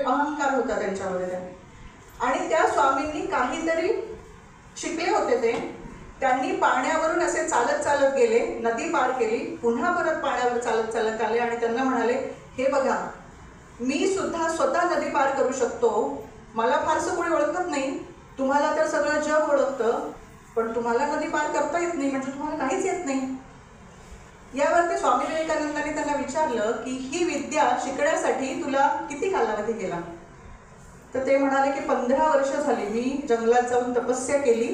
अहंकार होता त्यांच्यामध्ये आणि त्या स्वामींनी काहीतरी शिकले होते ते. त्यांनी पाण्यावरून असे चालत चालत गेले, नदी पार केली, पुन्हा परत पाण्यावर चालत चालत आले आणि त्यांना म्हणाले, हे बघा मी सुद्धा स्वतः नदी पार करू शकतो, मला फारसं कोणी ओळखत नाही, तुम्हाला तर सगळं जग ओळखतं, पण तुम्हाला नदी पार करता येत नाही, म्हणजे तुम्हाला काहीच येत नाही. यावरती स्वामी विवेकानंदांनी त्यांना विचारलं की ही विद्या शिकण्यासाठी तुला किती कालावधी गेला? तर ते म्हणाले की 15 वर्ष झाली मी जंगलात जाऊन तपस्या केली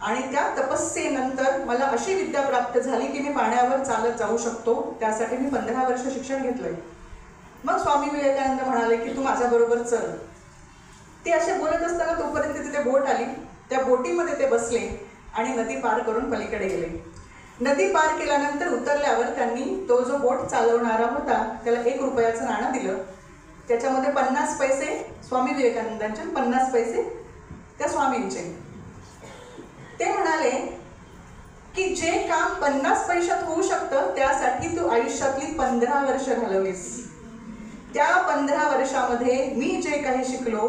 आणि त्या तपस्येनंतर मला अशी विद्या प्राप्त झाली की मी पाण्यावर चालत जाऊ शकतो, त्यासाठी मी 15 वर्ष शिक्षण घेतलंय. मग स्वामी विवेकानंद म्हणाले की तू माझ्याबरोबर चल. ते असे बोलत असताना तोपर्यंत तिथे बोट आली, त्या बोटीमध्ये ते बसले आणि नदी पार करून पलीकडे गेले. नदी पार केल्यानंतर उतरल्यावर त्यांनी तो जो बोट चालवणारा होता त्याला 1 रुपयाचं नाणं दिलं. त्याच्यामध्ये 50 पैसे स्वामी विवेकानंदांचे, 50 पैसे त्या स्वामींचे. ते म्हणाले की जे काम 50 पैशात होऊ शकतं त्यासाठी तू आयुष्यातली 15 वर्ष घालवलीस. त्या 15 वर्षामध्ये मी जे काही शिकलो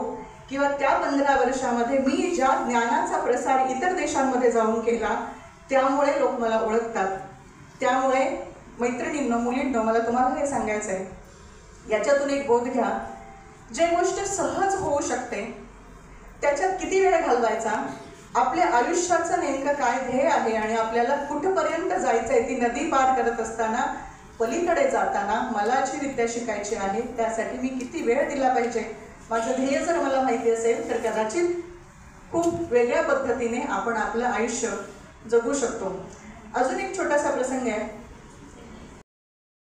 किंवा त्या 15 वर्षामध्ये मी ज्या ज्ञानाचा प्रसार इतर देशांमध्ये जाऊन केला त्यामुळे लोक मला ओळखतात. त्यामुळे मैत्रिणींनो, मुलींनो, मला तुम्हाला हे सांगायचं आहे, याच्यातून एक बोध घ्या, जे गोष्ट सहज होऊ शकते त्याच्यात किती वेळ घालवायचा, आपल्या आयुष्याचं नेमकं काय ध्येय आहे आणि आपल्याला कुठपर्यंत जायचं आहे, ती नदी पार करत असताना, पलीकडे जाताना मला जी विद्या शिकायची आहे त्यासाठी मी किती वेळ दिला पाहिजे, माझं ध्येय जर मला माहिती असेल तर कदाचित खूप वेगळ्या पद्धतीने आपण आपलं आयुष्य जगू शकतो. अजून एक छोटासा प्रसंग आहे.